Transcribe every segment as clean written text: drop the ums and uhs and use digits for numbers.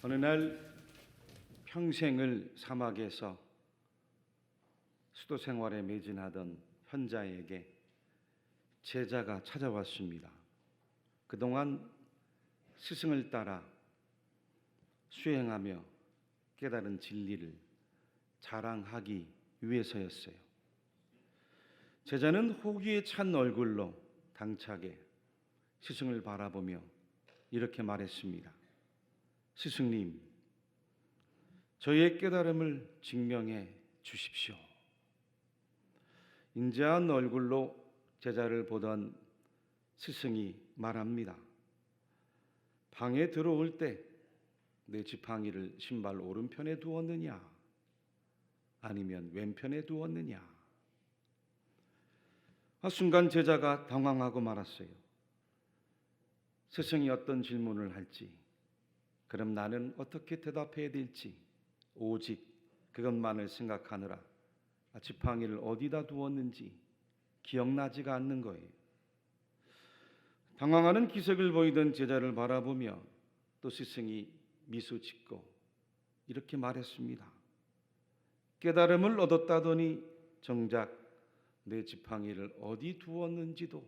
어느 날 평생을 사막에서 수도 생활에 매진하던 현자에게 제자가 찾아왔습니다. 그동안 스승을 따라 수행하며 깨달은 진리를 자랑하기 위해서였어요. 제자는 호기에 찬 얼굴로 당차게 스승을 바라보며 이렇게 말했습니다. 스승님, 저의 깨달음을 증명해 주십시오. 인자한 얼굴로 제자를 보던 스승이 말합니다. 방에 들어올 때 내 지팡이를 신발 오른편에 두었느냐 아니면 왼편에 두었느냐. 순간 제자가 당황하고 말았어요. 스승이 어떤 질문을 할지, 그럼 나는 어떻게 대답해야 될지 오직 그것만을 생각하느라 지팡이를 어디다 두었는지 기억나지가 않는 거예요. 당황하는 기색을 보이던 제자를 바라보며 또 스승이 미소 짓고 이렇게 말했습니다. 깨달음을 얻었다더니 정작 내 지팡이를 어디 두었는지도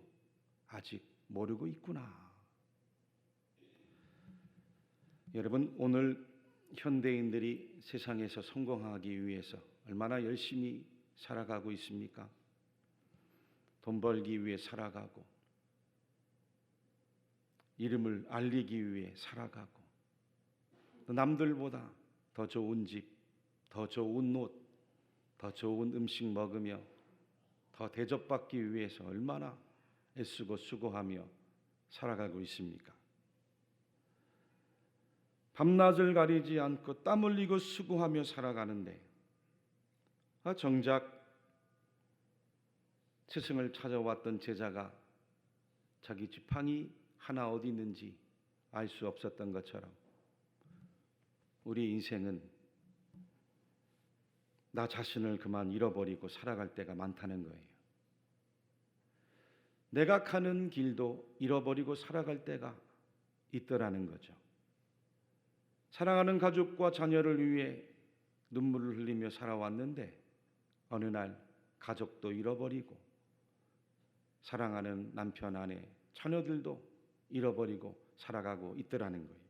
아직 모르고 있구나. 여러분, 오늘 현대인들이 세상에서 성공하기 위해서 얼마나 열심히 살아가고 있습니까? 돈 벌기 위해 살아가고, 이름을 알리기 위해 살아가고, 또 남들보다 더 좋은 집, 더 좋은 옷, 더 좋은 음식 먹으며 더 대접받기 위해서 얼마나 애쓰고 수고하며 살아가고 있습니까? 밤낮을 가리지 않고 땀 흘리고 수고하며 살아가는데 정작 스승을 찾아왔던 제자가 자기 지팡이 하나 어디 있는지 알 수 없었던 것처럼 우리 인생은 나 자신을 그만 잃어버리고 살아갈 때가 많다는 거예요. 내가 가는 길도 잃어버리고 살아갈 때가 있더라는 거죠. 사랑하는 가족과 자녀를 위해 눈물을 흘리며 살아왔는데 어느 날 가족도 잃어버리고 사랑하는 남편, 아내, 자녀들도 잃어버리고 살아가고 있더라는 거예요.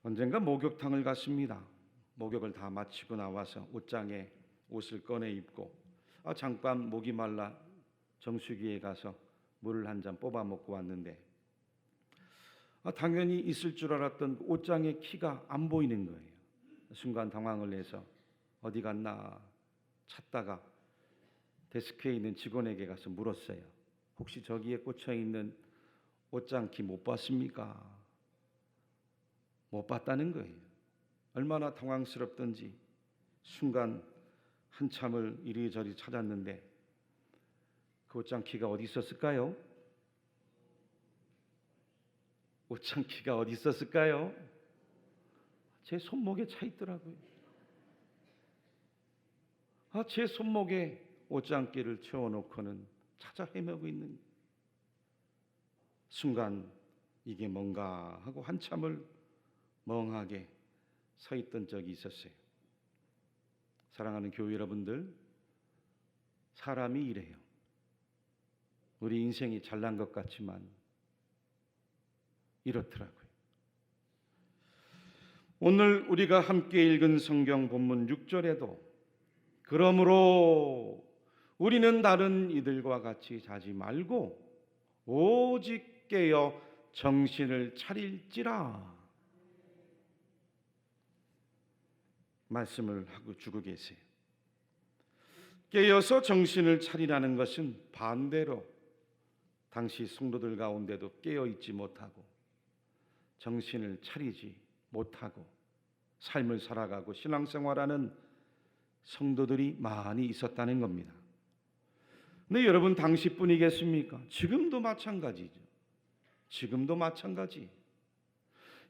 언젠가 목욕탕을 갔습니다. 목욕을 다 마치고 나와서 옷장에 옷을 꺼내 입고 잠깐 목이 말라 정수기에 가서 물을 한 잔 뽑아 먹고 왔는데 당연히 있을 줄 알았던 옷장의 키가 안 보이는 거예요. 순간 당황을 해서 어디 갔나 찾다가 데스크에 있는 직원에게 가서 물었어요. 혹시 저기에 꽂혀 있는 옷장 키 못 봤습니까? 못 봤다는 거예요. 얼마나 당황스럽던지 순간 한참을 이리저리 찾았는데 그 옷장 키가 어디 있었을까요? 옷장 키가 어디 있었을까요? 제 손목에 차 있더라고요. 제 손목에 옷장기를 채워놓고는 찾아 헤매고 있는 순간 이게 뭔가 하고 한참을 멍하게 서 있던 적이 있었어요. 사랑하는 교회 여러분들, 사람이 이래요. 우리 인생이 잘난 것 같지만 이렇더라고요. 오늘 우리가 함께 읽은 성경 본문 6절에도 그러므로 우리는 다른 이들과 같이 자지 말고 오직 깨어 정신을 차릴지라 말씀을 하고 주고 계세요. 깨어서 정신을 차리라는 것은 반대로 당시 성도들 가운데도 깨어 있지 못하고 정신을 차리지 못하고 삶을 살아가고 신앙생활하는 성도들이 많이 있었다는 겁니다. 근데 여러분, 당시뿐이겠습니까? 지금도 마찬가지죠. 지금도 마찬가지.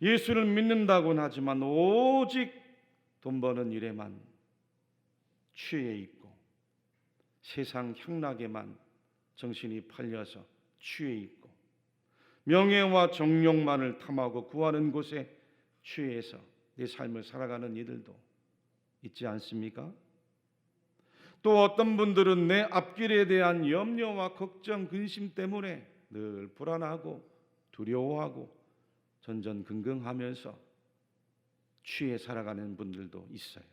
예수를 믿는다고는 하지만 오직 돈 버는 일에만 취해 있고 세상 향락에만 정신이 팔려서 취해 있고 명예와 정욕만을 탐하고 구하는 곳에 취해서 내 삶을 살아가는 이들도 있지 않습니까? 또 어떤 분들은 내 앞길에 대한 염려와 걱정, 근심 때문에 늘 불안하고 두려워하고 전전긍긍하면서 취해 살아가는 분들도 있어요.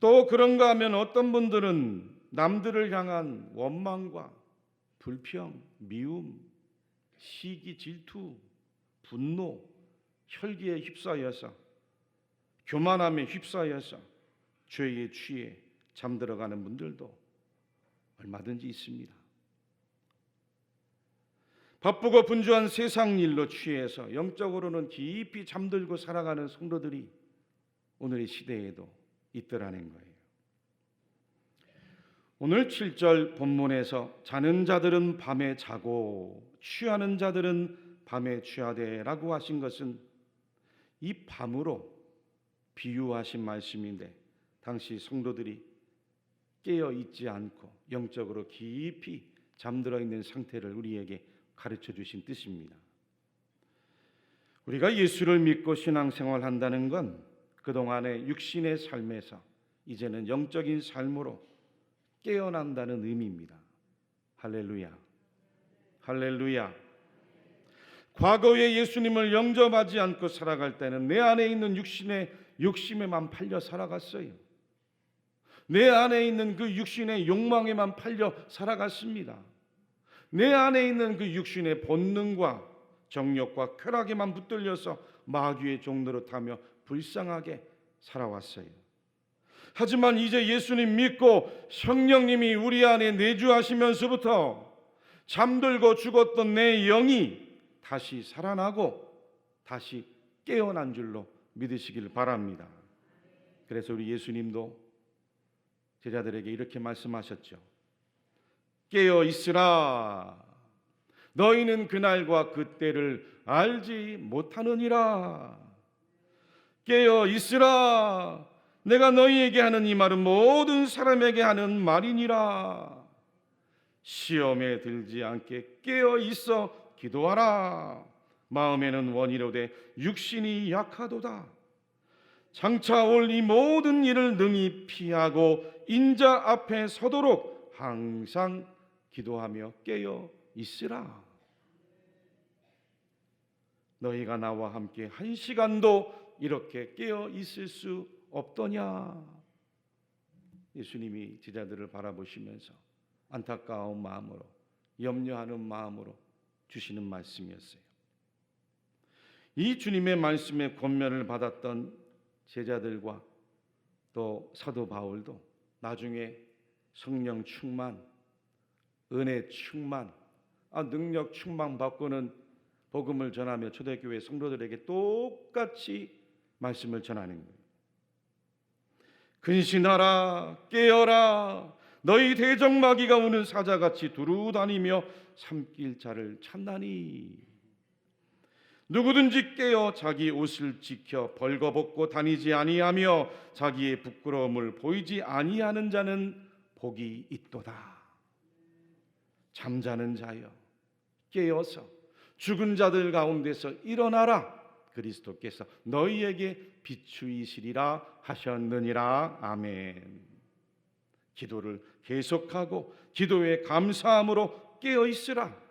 또 그런가 하면 어떤 분들은 남들을 향한 원망과 불평, 미움, 시기, 질투, 분노, 혈기에 휩싸여서 교만함에 휩싸여서 죄에 취해 잠들어가는 분들도 얼마든지 있습니다. 바쁘고 분주한 세상 일로 취해서 영적으로는 깊이 잠들고 살아가는 성도들이 오늘의 시대에도 있더라는 거예요. 오늘 7절 본문에서 자는 자들은 밤에 자고 취하는 자들은 밤에 취하되라고 하신 것은 이 밤으로 비유하신 말씀인데, 당시 성도들이 깨어 있지 않고 영적으로 깊이 잠들어 있는 상태를 우리에게 가르쳐 주신 뜻입니다. 우리가 예수를 믿고 신앙생활 한다는 건 그동안의 육신의 삶에서 이제는 영적인 삶으로 깨어난다는 의미입니다. 할렐루야. 할렐루야. 과거에 예수님을 영접하지 않고 살아갈 때는 내 안에 있는 육신의 욕심에만 팔려 살아갔어요. 내 안에 있는 그 육신의 욕망에만 팔려 살아갔습니다. 내 안에 있는 그 육신의 본능과 정욕과 쾌락에만 붙들려서 마귀의 종노릇하며 불쌍하게 살아왔어요. 하지만 이제 예수님 믿고 성령님이 우리 안에 내주하시면서부터 잠들고 죽었던 내 영이 다시 살아나고 다시 깨어난 줄로 믿으시길 바랍니다. 그래서 우리 예수님도 제자들에게 이렇게 말씀하셨죠. 깨어 있으라. 너희는 그날과 그때를 알지 못하느니라. 깨어 있으라. 내가 너희에게 하는 이 말은 모든 사람에게 하는 말이니라. 시험에 들지 않게 깨어 있어 기도하라. 마음에는 원이로되 육신이 약하도다. 장차 올 이 모든 일을 능히 피하고 인자 앞에 서도록 항상 기도하며 깨어 있으라. 너희가 나와 함께 한 시간도 이렇게 깨어 있을 수 없더냐. 예수님이 제자들을 바라보시면서 안타까운 마음으로, 염려하는 마음으로 주시는 말씀이었어요. 이 주님의 말씀에 권면을 받았던 제자들과 또 사도 바울도 나중에 성령 충만, 은혜 충만, 능력 충만 받고는 복음을 전하며 초대교회 성도들에게 똑같이 말씀을 전하는 거예요. 근신하라, 깨어라. 너희 대적마귀가 우는 사자같이 두루다니며 삼킬 자를 찾나니. 누구든지 깨어 자기 옷을 지켜 벌거벗고 다니지 아니하며 자기의 부끄러움을 보이지 아니하는 자는 복이 있도다. 잠자는 자여, 깨어서 죽은 자들 가운데서 일어나라. 그리스도께서 너희에게 비추이시리라 하셨느니라. 아멘. 기도를 계속하고 기도에 감사함으로 깨어 있으라.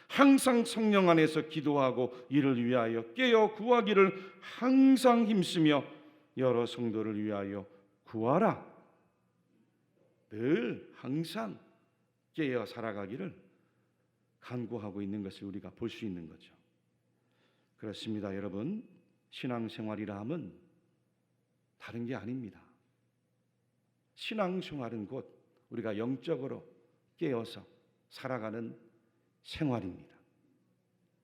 항상 성령 안에서 기도하고 이를 위하여 깨어 구하기를 항상 힘쓰며 여러 성도를 위하여 구하라. 늘 항상 깨어 살아가기를 간구하고 있는 것을 우리가 볼 수 있는 거죠. 그렇습니다, 여러분. 신앙생활이라 함은 다른 게 아닙니다. 신앙생활은 곧 우리가 영적으로 깨어서 살아가는 생활입니다.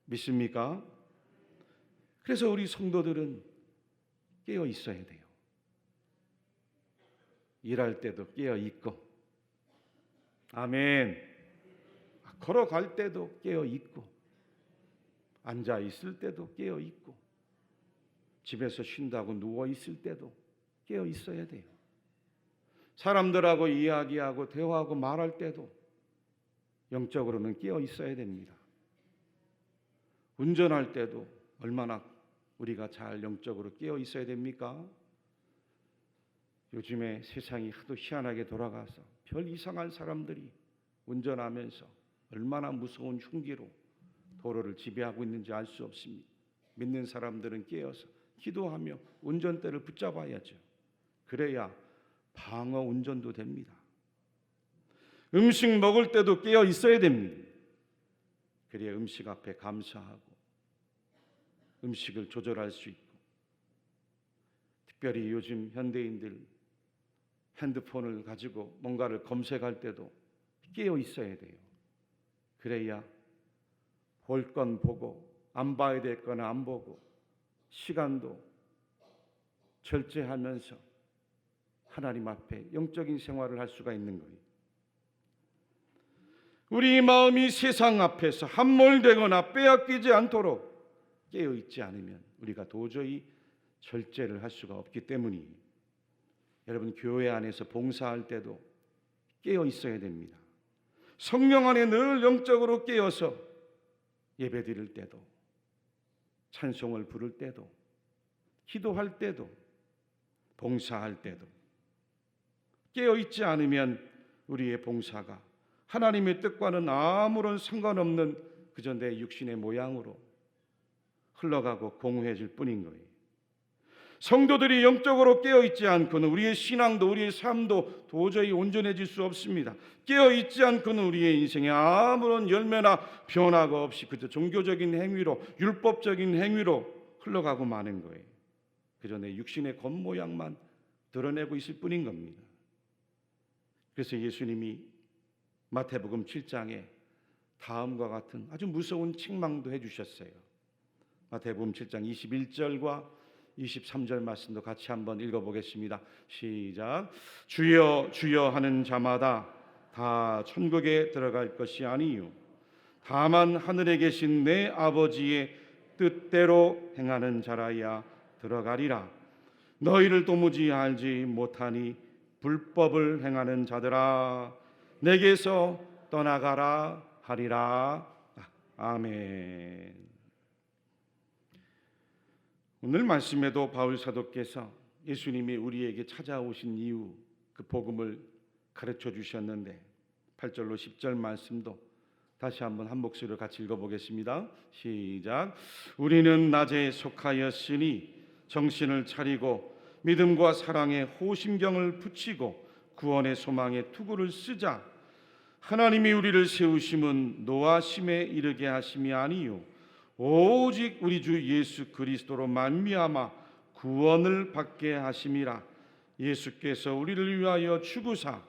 믿습니까? 그래서 우리 성도들은 깨어 있어야 돼요. 일할 때도 깨어 있고, 아멘. 걸어갈 때도 깨어 있고, 앉아 있을 때도 깨어 있고, 집에서 쉰다고 누워 있을 때도 깨어 있어야 돼요. 사람들하고 이야기하고 대화하고 말할 때도 영적으로는 깨어 있어야 됩니다. 운전할 때도 얼마나 우리가 잘 영적으로 깨어 있어야 됩니까? 요즘에 세상이 하도 희한하게 돌아가서 별 이상한 사람들이 운전하면서 얼마나 무서운 흉기로 도로를 지배하고 있는지 알 수 없습니다. 믿는 사람들은 깨어서 기도하며 운전대를 붙잡아야죠. 그래야 방어 운전도 됩니다. 음식 먹을 때도 깨어 있어야 됩니다. 그래야 음식 앞에 감사하고 음식을 조절할 수 있고, 특별히 요즘 현대인들 핸드폰을 가지고 뭔가를 검색할 때도 깨어 있어야 돼요. 그래야 볼 건 보고 안 봐야 될 건 안 보고 시간도 절제하면서 하나님 앞에 영적인 생활을 할 수가 있는 거예요. 우리 마음이 세상 앞에서 함몰되거나 빼앗기지 않도록 깨어 있지 않으면 우리가 도저히 절제를 할 수가 없기 때문이에요. 여러분, 교회 안에서 봉사할 때도 깨어 있어야 됩니다. 성령 안에 늘 영적으로 깨어서 예배 드릴 때도, 찬송을 부를 때도, 기도할 때도, 봉사할 때도 깨어 있지 않으면 우리의 봉사가 하나님의 뜻과는 아무런 상관없는 그저 내 육신의 모양으로 흘러가고 공허해질 뿐인 거예요. 성도들이 영적으로 깨어있지 않고는 우리의 신앙도 우리의 삶도 도저히 온전해질 수 없습니다. 깨어있지 않고는 우리의 인생에 아무런 열매나 변화가 없이 그저 종교적인 행위로, 율법적인 행위로 흘러가고 마는 거예요. 그저 내 육신의 겉모양만 드러내고 있을 뿐인 겁니다. 그래서 예수님이 마태복음 7장에 다음과 같은 아주 무서운 책망도 해주셨어요. 마태복음 7장 21절과 23절 말씀도 같이 한번 읽어보겠습니다. 시작. 주여 주여 하는 자마다 다 천국에 들어갈 것이 아니요 다만 하늘에 계신 내 아버지의 뜻대로 행하는 자라야 들어가리라. 너희를 도무지 알지 못하니 불법을 행하는 자들아 내게서 떠나가라 하리라. 아멘. 오늘 말씀에도 바울 사도께서 예수님이 우리에게 찾아오신 이유 그 복음을 가르쳐 주셨는데 8절로 10절 말씀도 다시 한번 한 목소리로 같이 읽어보겠습니다. 시작. 우리는 낮에 속하였으니 정신을 차리고 믿음과 사랑에 호심경을 붙이고 구원의 소망에 투구를 쓰자. 하나님이 우리를 세우심은 노하심에 이르게 하심이 아니요 오직 우리 주 예수 그리스도로 말미암아 구원을 받게 하심이라. 예수께서 우리를 위하여 죽으사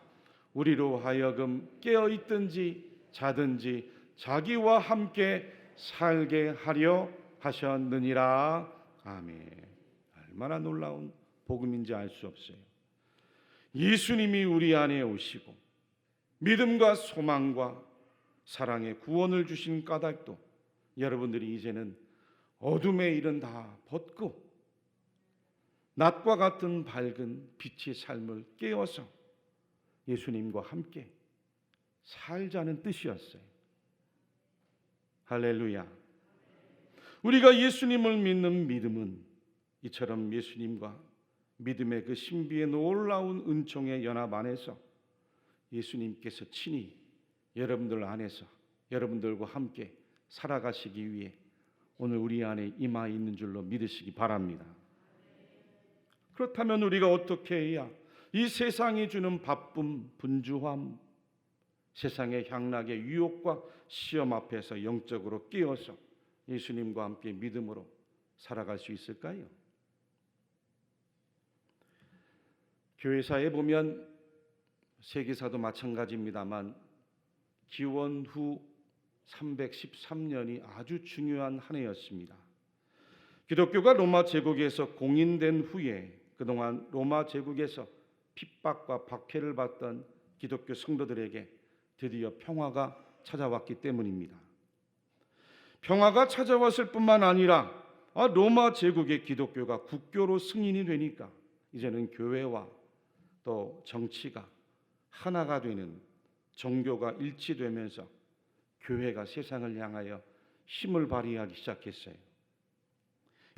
우리로 하여금 깨어 있든지 자든지 자기와 함께 살게 하려 하셨느니라. 아멘. 얼마나 놀라운 복음인지 알 수 없어요. 예수님이 우리 안에 오시고 믿음과 소망과 사랑의 구원을 주신 까닭도 여러분들이 이제는 어둠의 일은 다 벗고 낮과 같은 밝은 빛의 삶을 깨워서 예수님과 함께 살자는 뜻이었어요. 할렐루야. 우리가 예수님을 믿는 믿음은 이처럼 예수님과 믿음의 그 신비의 놀라운 은총의 연합 안에서 예수님께서 친히 여러분들 안에서 여러분들과 함께 살아가시기 위해 오늘 우리 안에 임하 있는 줄로 믿으시기 바랍니다. 그렇다면 우리가 어떻게 해야 이 세상이 주는 바쁨, 분주함, 세상의 향락의 유혹과 시험 앞에서 영적으로 깨어서 예수님과 함께 믿음으로 살아갈 수 있을까요? 교회사에 보면 세계사도 마찬가지입니다만 기원 후 313년이 아주 중요한 한 해였습니다. 기독교가 로마 제국에서 공인된 후에 그동안 로마 제국에서 핍박과 박해를 받던 기독교 성도들에게 드디어 평화가 찾아왔기 때문입니다. 평화가 찾아왔을 뿐만 아니라 로마 제국의 기독교가 국교로 승인이 되니까 이제는 교회와 또 정치가 하나가 되는 종교가 일치되면서 교회가 세상을 향하여 힘을 발휘하기 시작했어요.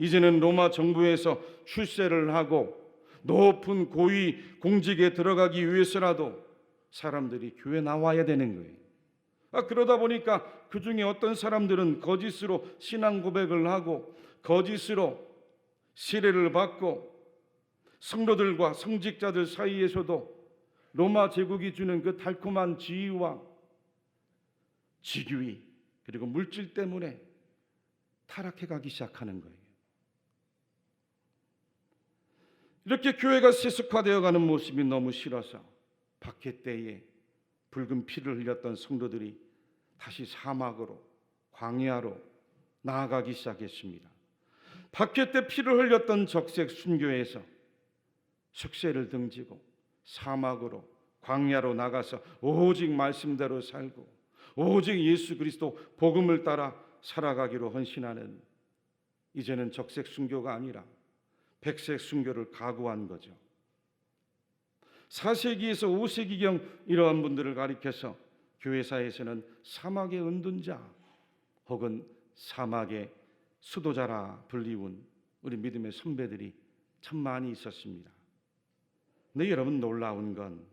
이제는 로마 정부에서 출세를 하고 높은 고위 공직에 들어가기 위해서라도 사람들이 교회 나와야 되는 거예요. 그러다 보니까 그 중에 어떤 사람들은 거짓으로 신앙 고백을 하고 거짓으로 세례를 받고 성도들과 성직자들 사이에서도 로마 제국이 주는 그 달콤한 지위와 직위 그리고 물질 때문에 타락해 가기 시작하는 거예요. 이렇게 교회가 세속화되어 가는 모습이 너무 싫어서 박해 때에 붉은 피를 흘렸던 성도들이 다시 사막으로 광야로 나아가기 시작했습니다. 박해 때 피를 흘렸던 적색 순교에서 속세를 등지고 사막으로 광야로 나가서 오직 말씀대로 살고 오직 예수 그리스도 복음을 따라 살아가기로 헌신하는 이제는 적색 순교가 아니라 백색 순교를 각오한 거죠. 4세기에서 5세기경 이러한 분들을 가리켜서 교회사에서는 사막의 은둔자 혹은 사막의 수도자라 불리운 우리 믿음의 선배들이 참 많이 있었습니다. 근데 여러분 놀라운 건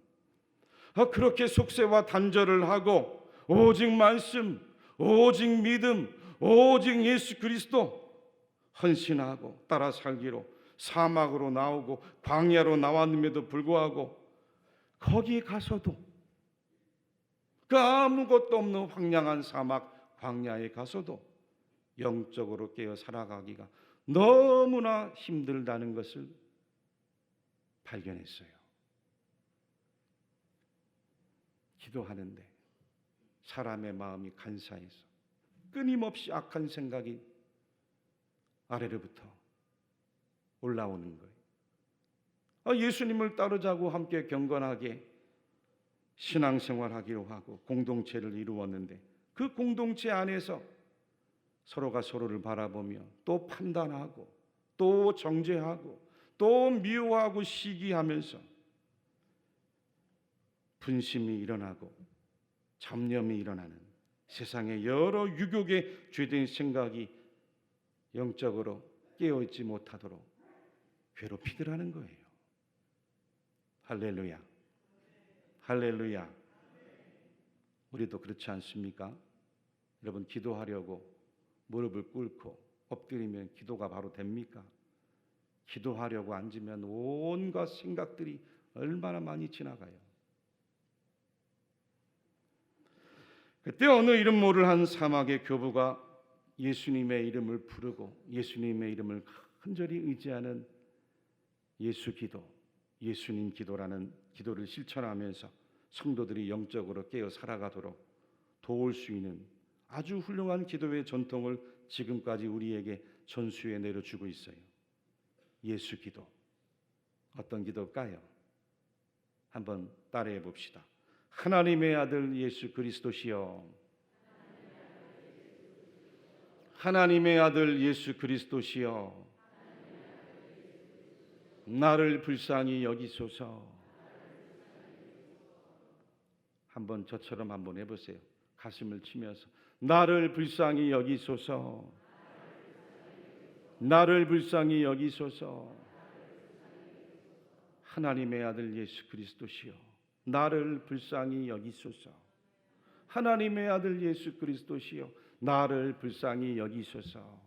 그렇게 속세와 단절을 하고 오직 말씀, 오직 믿음, 오직 예수 그리스도 헌신하고 따라 살기로 사막으로 나오고 광야로 나왔음에도 불구하고 거기 가서도 그 아무것도 없는 황량한 사막 광야에 가서도 영적으로 깨어 살아가기가 너무나 힘들다는 것을 발견했어요. 기도하는데 사람의 마음이 간사해서 끊임없이 악한 생각이 아래로부터 올라오는 거예요. 예수님을 따르자고 함께 경건하게 신앙생활하기로 하고 공동체를 이루었는데 그 공동체 안에서 서로가 서로를 바라보며 또 판단하고 또 정죄하고 또 미워하고 시기하면서 분심이 일어나고 잡념이 일어나는 세상의 여러 유혹의 죄된 생각이 영적으로 깨어있지 못하도록 괴롭히더라는 거예요. 할렐루야, 할렐루야. 우리도 그렇지 않습니까? 여러분 기도하려고 무릎을 꿇고 엎드리면 기도가 바로 됩니까? 기도하려고 앉으면 온갖 생각들이 얼마나 많이 지나가요. 그때 어느 이름 모를 한 사막의 교부가 예수님의 이름을 부르고 예수님의 이름을 간절히 의지하는 예수 기도, 예수님 기도라는 기도를 실천하면서 성도들이 영적으로 깨어 살아가도록 도울 수 있는 아주 훌륭한 기도의 전통을 지금까지 우리에게 전수해 내려주고 있어요. 예수 기도. 어떤 기도일까요? 한번 따라해 봅시다. 하나님의 아들 예수 그리스도시여, 하나님의 아들 예수 그리스도시여, 나를 불쌍히 여기소서. 한번 저처럼 한번 해보세요. 가슴을 치면서 나를 불쌍히 여기소서, 나를 불쌍히 여기소서. 하나님의 아들 예수 그리스도시여, 나를 불쌍히 여기소서. 하나님의 아들 예수 그리스도시여, 나를 불쌍히 여기소서.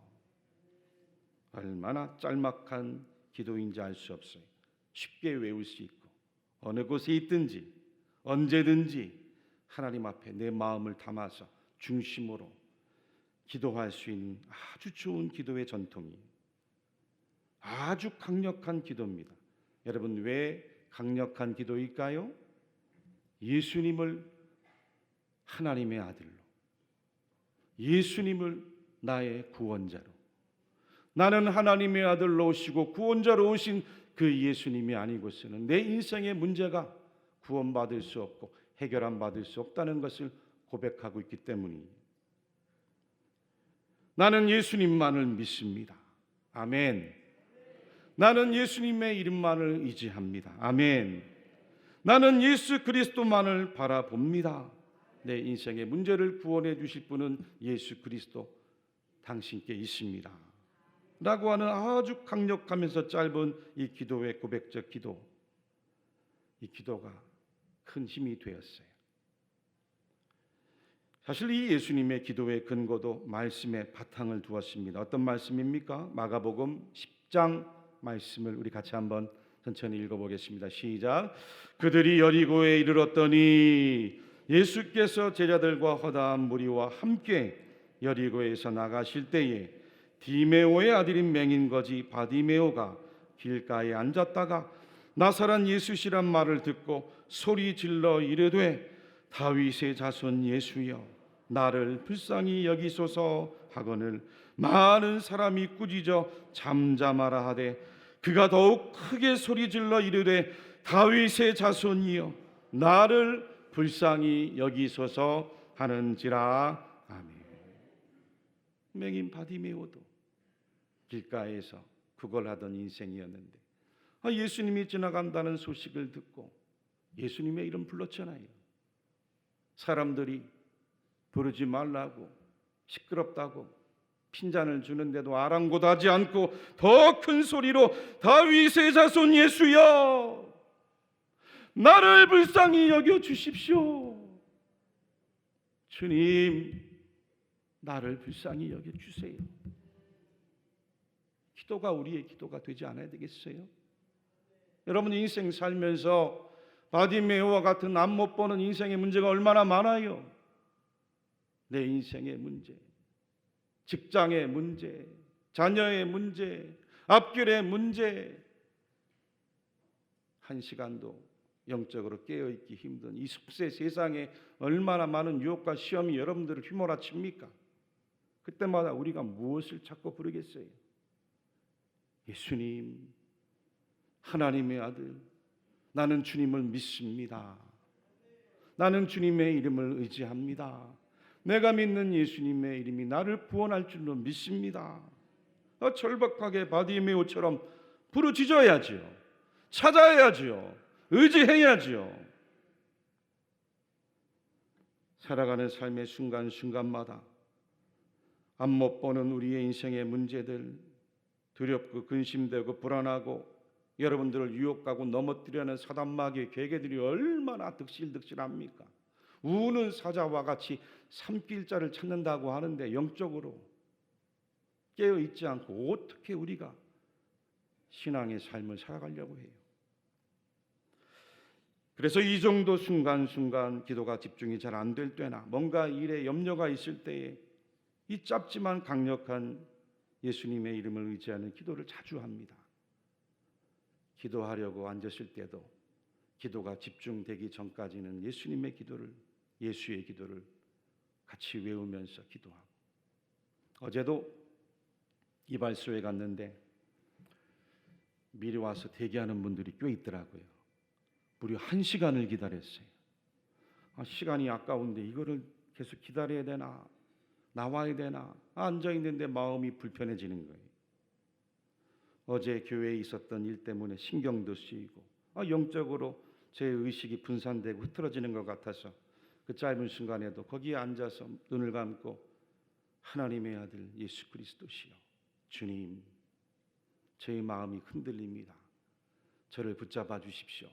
얼마나 짤막한 기도인지 알 수 없어요. 쉽게 외울 수 있고 어느 곳에 있든지 언제든지 하나님 앞에 내 마음을 담아서 중심으로 기도할 수 있는 아주 좋은 기도의 전통이에요. 아주 강력한 기도입니다. 여러분 왜 강력한 기도일까요? 예수님을 하나님의 아들로, 예수님을 나의 구원자로, 나는 하나님의 아들로 오시고 구원자로 오신 그 예수님이 아니고서는 내 인생의 문제가 구원받을 수 없고 해결안 받을 수 없다는 것을 고백하고 있기 때문이에요. 나는 예수님만을 믿습니다. 아멘. 나는 예수님의 이름만을 의지합니다. 아멘. 나는 예수 그리스도만을 바라봅니다. 내 인생의 문제를 구원해 주실 분은 예수 그리스도 당신께 있습니다. 라고 하는 아주 강력하면서 짧은 이 기도의 고백적 기도, 이 기도가 큰 힘이 되었어요. 사실 이 예수님의 기도의 근거도 말씀에 바탕을 두었습니다. 어떤 말씀입니까? 마가복음 10장 말씀을 우리 같이 한번 천천히 읽어보겠습니다. 시작. 그들이 여리고에 이르렀더니 예수께서 제자들과 허다한 무리와 함께 여리고에서 나가실 때에 디메오의 아들인 맹인거지 바디메오가 길가에 앉았다가 나사란 예수시란 말을 듣고 소리 질러 이르되 다윗의 자손 예수여 나를 불쌍히 여기소서 하거늘 많은 사람이 꾸짖어 잠잠하라 하되 그가 더욱 크게 소리 질러 이르되 다윗의 자손이여 나를 불쌍히 여기소서 하는지라. 아멘. 맹인 바디메오도 길가에서 구걸하던 인생이었는데 예수님이 지나간다는 소식을 듣고 예수님의 이름 불렀잖아요. 사람들이 부르지 말라고 시끄럽다고 핀잔을 주는데도 아랑곳하지 않고 더 큰 소리로 다윗의 자손 예수여 나를 불쌍히 여겨 주십시오. 주님 나를 불쌍히 여겨 주세요. 기도가 우리의 기도가 되지 않아야 되겠어요? 여러분 인생 살면서 바디메오와 같은 앞 못 보는 인생의 문제가 얼마나 많아요. 내 인생의 문제, 직장의 문제, 자녀의 문제, 앞길의 문제, 한 시간도 영적으로 깨어있기 힘든 이 숲새 세상에 얼마나 많은 유혹과 시험이 여러분들을 휘몰아칩니까? 그때마다 우리가 무엇을 찾고 부르겠어요? 예수님, 하나님의 아들, 나는 주님을 믿습니다. 나는 주님의 이름을 의지합니다. 내가 믿는 예수님의 이름이 나를 구원할 줄로 믿습니다. 절박하게 바디메오처럼 부르짖어야지요. 찾아야지요. 의지해야지요. 살아가는 삶의 순간순간마다 앞 못 보는 우리의 인생의 문제들, 두렵고 근심되고 불안하고 여러분들을 유혹하고 넘어뜨리려는 사단마귀의 계계들이 얼마나 득실득실합니까? 우는 사자와 같이 삼킬자를 찾는다고 하는데 영적으로 깨어있지 않고 어떻게 우리가 신앙의 삶을 살아가려고 해요? 그래서 이 정도 순간순간 기도가 집중이 잘 안 될 때나 뭔가 일에 염려가 있을 때에 이 짧지만 강력한 예수님의 이름을 의지하는 기도를 자주 합니다. 기도하려고 앉으실 때도 기도가 집중되기 전까지는 예수님의 기도를, 예수의 기도를 같이 외우면서 기도하고. 어제도 이발소에 갔는데 미리 와서 대기하는 분들이 꽤 있더라고요. 무려 1시간을 기다렸어요. 시간이 아까운데 이거를 계속 기다려야 되나, 나와야 되나, 앉아있는데 마음이 불편해지는 거예요. 어제 교회에 있었던 일 때문에 신경도 쓰이고 영적으로 제 의식이 분산되고 흐트러지는 것 같아서 그 짧은 순간에도 거기에 앉아서 눈을 감고 하나님의 아들 예수 그리스도시여 주님, 제 마음이 흔들립니다. 저를 붙잡아 주십시오.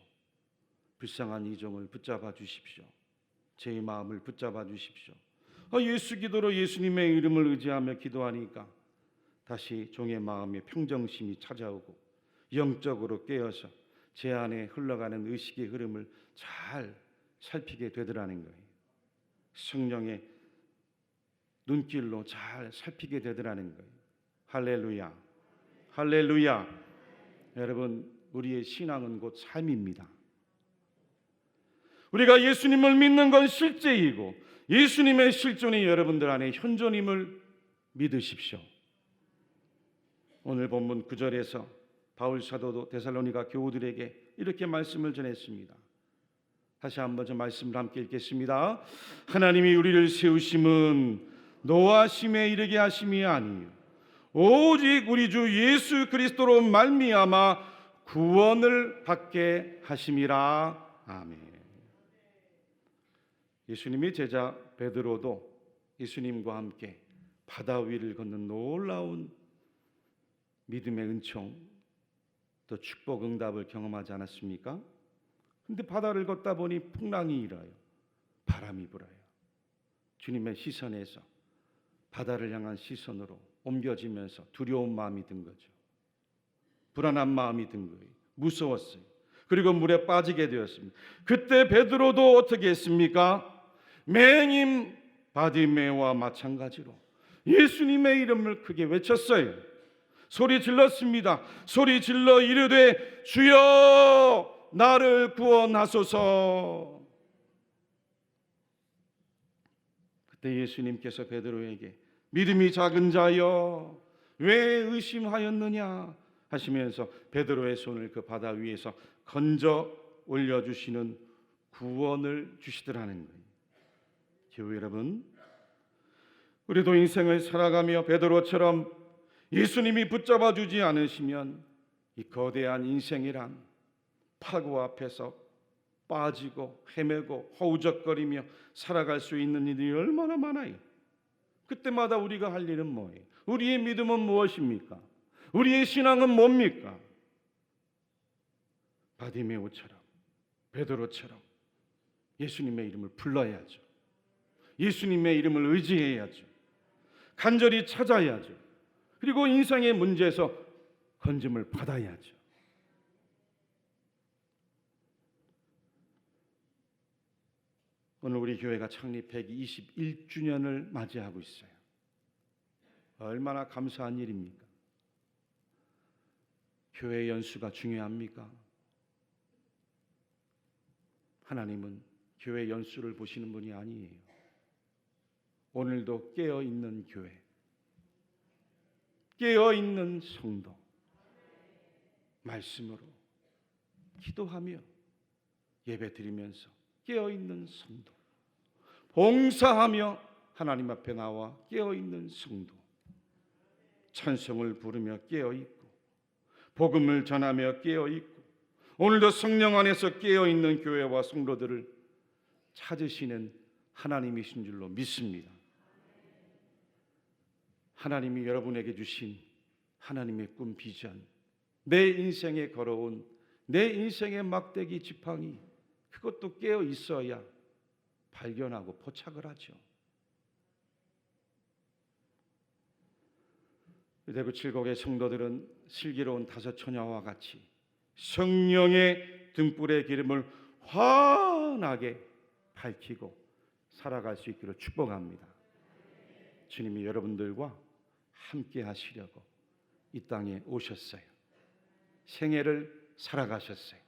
불쌍한 이 종을 붙잡아 주십시오. 제 마음을 붙잡아 주십시오. 예수 기도로 예수님의 이름을 의지하며 기도하니까 다시 종의 마음에 평정심이 찾아오고 영적으로 깨어서 제 안에 흘러가는 의식의 흐름을 잘 살피게 되더라는 거예요. 성령의 눈길로 잘 살피게 되더라는 거예요. 할렐루야, 할렐루야. 여러분, 우리의 신앙은 곧 삶입니다. 우리가 예수님을 믿는 건 실제이고 예수님의 실존이 여러분들 안에 현존임을 믿으십시오. 오늘 본문 9절에서 바울 사도도 데살로니가 교우들에게 이렇게 말씀을 전했습니다. 다시 한번 저 말씀을 함께 읽겠습니다. 하나님이 우리를 세우심은 노하심에 이르게 하심이 아니요 오직 우리 주 예수 그리스도로 말미암아 구원을 받게 하심이라. 아멘. 예수님의 제자 베드로도 예수님과 함께 바다 위를 걷는 놀라운 믿음의 은총 또 축복 응답을 경험하지 않았습니까? 근데 바다를 걷다 보니 풍랑이 일어요. 바람이 불어요. 주님의 시선에서 바다를 향한 시선으로 옮겨지면서 두려운 마음이 든 거죠. 불안한 마음이 든 거예요. 무서웠어요. 그리고 물에 빠지게 되었습니다. 그때 베드로도 어떻게 했습니까? 맹인 바디메오와 마찬가지로 예수님의 이름을 크게 외쳤어요. 소리 질렀습니다. 소리 질러 이르되 주여 나를 구원하소서. 그때 예수님께서 베드로에게 믿음이 작은 자여 왜 의심하였느냐 하시면서 베드로의 손을 그 바다 위에서 건져 올려주시는 구원을 주시더라는 거예요. 교회 여러분, 우리도 인생을 살아가며 베드로처럼 예수님이 붙잡아 주지 않으시면 이 거대한 인생이란 파고 앞에서 빠지고 헤매고 허우적거리며 살아갈 수 있는 일이 얼마나 많아요. 그때마다 우리가 할 일은 뭐예요? 우리의 믿음은 무엇입니까? 우리의 신앙은 뭡니까? 바디메오처럼 베드로처럼 예수님의 이름을 불러야죠. 예수님의 이름을 의지해야죠. 간절히 찾아야죠. 그리고 인생의 문제에서 건짐을 받아야죠. 오늘 우리 교회가 창립 121주년을 맞이하고 있어요. 얼마나 감사한 일입니까? 교회 연수가 중요합니까? 하나님은 교회 연수를 보시는 분이 아니에요. 오늘도 깨어있는 교회, 깨어있는 성도, 말씀으로 기도하며 예배드리면서 깨어있는 성도, 봉사하며 하나님 앞에 나와 깨어있는 성도, 찬송을 부르며 깨어있고 복음을 전하며 깨어있고 오늘도 성령 안에서 깨어있는 교회와 성도들을 찾으시는 하나님이신 줄로 믿습니다. 하나님이 여러분에게 주신 하나님의 꿈 비전, 내 인생에 걸어온 내 인생의 막대기 지팡이, 그것도 깨어 있어야 발견하고 포착을 하죠. 대구 칠곡의 성도들은 슬기로운 다섯 처녀와 같이 성령의 등불의 기름을 환하게 밝히고 살아갈 수 있기를 축복합니다. 주님이 여러분들과 함께 하시려고 이 땅에 오셨어요. 생애를 살아가셨어요.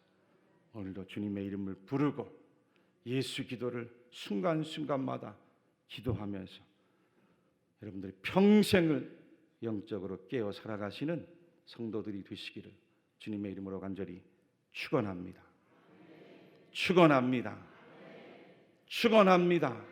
오늘도 주님의 이름을 부르고 예수 기도를 순간순간마다 기도하면서 여러분들이 평생을 영적으로 깨어 살아가시는 성도들이 되시기를 주님의 이름으로 간절히 축원합니다. 축원합니다. 축원합니다.